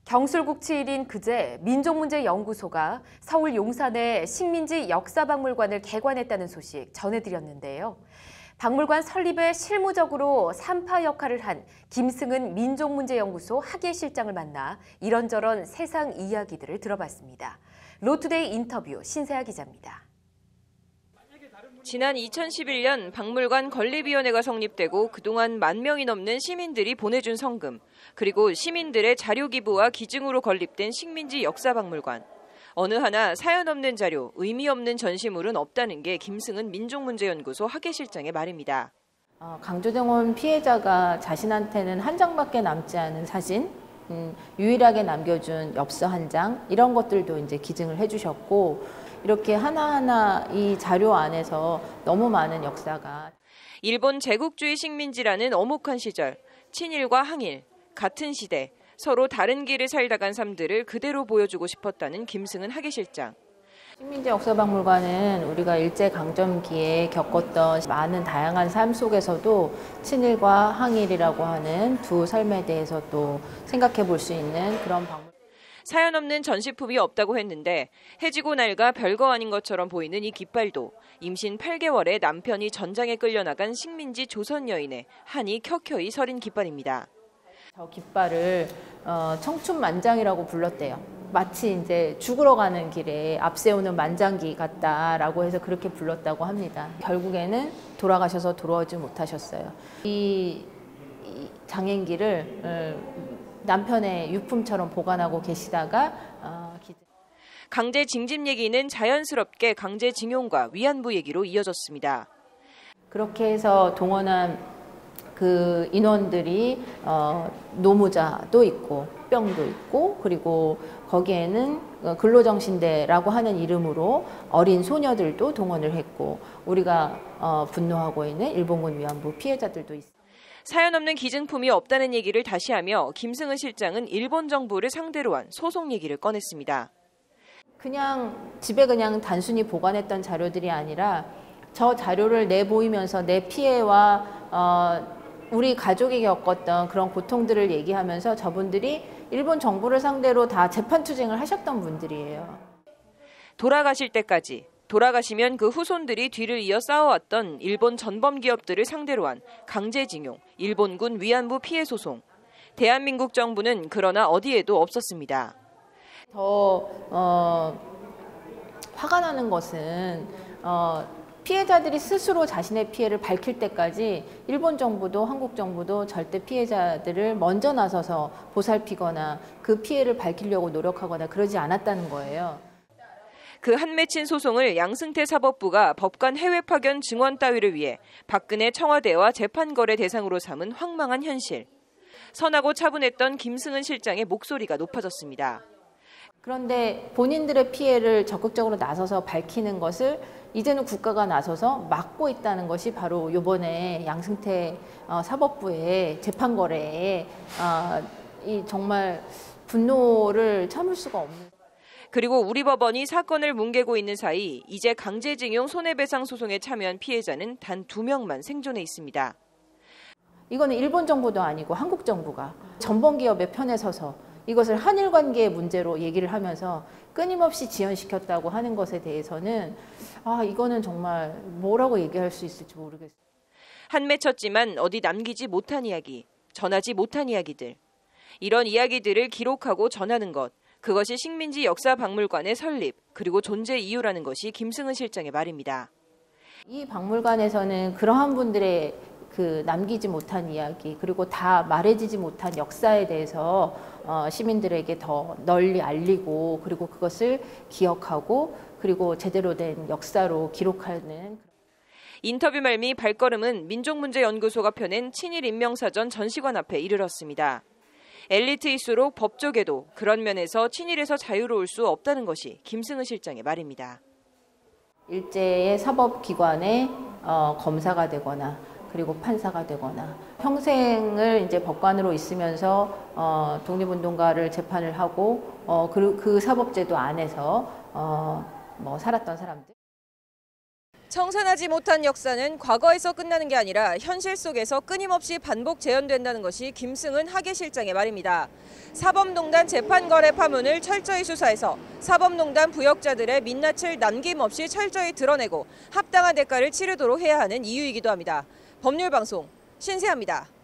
경술국 7인 그제 민족문제연구소가 서울 용산의 식민지 역사박물관을 개관했다는 소식 전해드렸는데요. 박물관 설립에 실무적으로 산파 역할을 한 김승은 민족문제연구소 학예실장을 만나 이런저런 세상 이야기들을 들어봤습니다. 로투데이 인터뷰 신세아 기자입니다. 지난 2011년 박물관 건립위원회가 성립되고 그동안 10,000명이 넘는 시민들이 보내준 성금, 그리고 시민들의 자료 기부와 기증으로 건립된 식민지 역사박물관. 어느 하나 사연 없는 자료, 의미 없는 전시물은 없다는 게 김승은 민족문제연구소 학예실장의 말입니다. 강제동원 피해자가 자신한테는 한 장밖에 남지 않은 사진, 유일하게 남겨준 엽서 한 장, 이런 것들도 이제 기증을 해주셨고, 이렇게 하나하나 이 자료 안에서 너무 많은 역사가. 일본 제국주의 식민지라는 엄혹한 시절, 친일과 항일, 같은 시대, 서로 다른 길을 살다 간 삶들을 그대로 보여주고 싶었다는 김승은 학예실장. 식민지 역사박물관은 우리가 일제강점기에 겪었던 많은 다양한 삶 속에서도 친일과 항일이라고 하는 두 삶에 대해서 또 생각해 볼 수 있는 그런 박물관. 사연 없는 전시품이 없다고 했는데 해지고 낡아 별거 아닌 것처럼 보이는 이 깃발도 임신 8개월에 남편이 전장에 끌려나간 식민지 조선 여인의 한이 켜켜이 서린 깃발입니다. 저 깃발을 청춘만장이라고 불렀대요. 마치 이제 죽으러 가는 길에 앞세우는 만장기 같다라고 해서 그렇게 불렀다고 합니다. 결국에는 돌아가셔서 돌아오지 못하셨어요. 이 장행기를 남편의 유품처럼 보관하고 계시다가 강제 징집 얘기는 자연스럽게 강제징용과 위안부 얘기로 이어졌습니다. 그렇게 해서 동원한 그 인원들이 노무자도 있고 병도 있고, 그리고 거기에는 근로정신대라고 하는 이름으로 어린 소녀들도 동원을 했고, 우리가 분노하고 있는 일본군 위안부 피해자들도 있습니다. 사연 없는 기증품이 없다는 얘기를 다시 하며 김승은 실장은 일본 정부를 상대로 한 소송 얘기를 꺼냈습니다. 그냥 집에 그냥 단순히 보관했던 자료들이 아니라 저 자료를 내보이면서 내 피해와 우리 가족이 겪었던 그런 고통들을 얘기하면서 저분들이 일본 정부를 상대로 다 재판 투쟁을 하셨던 분들이에요. 돌아가실 때까지, 돌아가시면 그 후손들이 뒤를 이어 싸워왔던 일본 전범 기업들을 상대로 한 강제징용, 일본군 위안부 피해 소송. 대한민국 정부는 그러나 어디에도 없었습니다. 더 화가 나는 것은 피해자들이 스스로 자신의 피해를 밝힐 때까지 일본 정부도 한국 정부도 절대 피해자들을 먼저 나서서 보살피거나 그 피해를 밝히려고 노력하거나 그러지 않았다는 거예요. 그 한맺힌 소송을 양승태 사법부가 법관 해외 파견 증언 따위를 위해 박근혜 청와대와 재판거래 대상으로 삼은 황망한 현실. 선하고 차분했던 김승은 실장의 목소리가 높아졌습니다. 그런데 본인들의 피해를 적극적으로 나서서 밝히는 것을 이제는 국가가 나서서 막고 있다는 것이 바로 이번에 양승태 사법부의 재판거래에 이 정말 분노를 참을 수가 없는. 그리고 우리 법원이 사건을 뭉개고 있는 사이 이제 강제징용 손해배상 소송에 참여한 피해자는 단 2명만 생존해 있습니다. 이거는 일본 정부도 아니고 한국 정부가 전범 기업의 편에 서서 이것을 한일 관계의 문제로 얘기를 하면서 끊임없이 지연시켰다고 하는 것에 대해서는 이거는 정말 뭐라고 얘기할 수 있을지 모르겠어요. 한 맺혔지만 어디 남기지 못한 이야기, 전하지 못한 이야기들. 이런 이야기들을 기록하고 전하는 것. 그것이 식민지 역사박물관의 설립, 그리고 존재 이유라는 것이 김승은 실장의 말입니다. 이 박물관에서는 그러한 분들의 그 남기지 못한 이야기, 그리고 다 말해지지 못한 역사에 대해서 시민들에게 더 널리 알리고, 그리고 그것을 기억하고, 그리고 제대로 된 역사로 기록하는. 인터뷰 말미 발걸음은 민족문제연구소가 펴낸 친일인명사전 전시관 앞에 이르렀습니다. 엘리트일수록 법조계도 그런 면에서 친일에서 자유로울 수 없다는 것이 김승은 실장의 말입니다. 일제의 사법기관의 검사가 되거나 그리고 판사가 되거나 평생을 이제 법관으로 있으면서 독립운동가를 재판을 하고 그 사법제도 안에서 살았던 사람들. 청산하지 못한 역사는 과거에서 끝나는 게 아니라 현실 속에서 끊임없이 반복 재현된다는 것이 김승은 하계실장의 말입니다. 사법농단 재판거래 파문을 철저히 수사해서 사법농단 부역자들의 민낯을 남김없이 철저히 드러내고 합당한 대가를 치르도록 해야 하는 이유이기도 합니다. 법률방송 신세아입니다.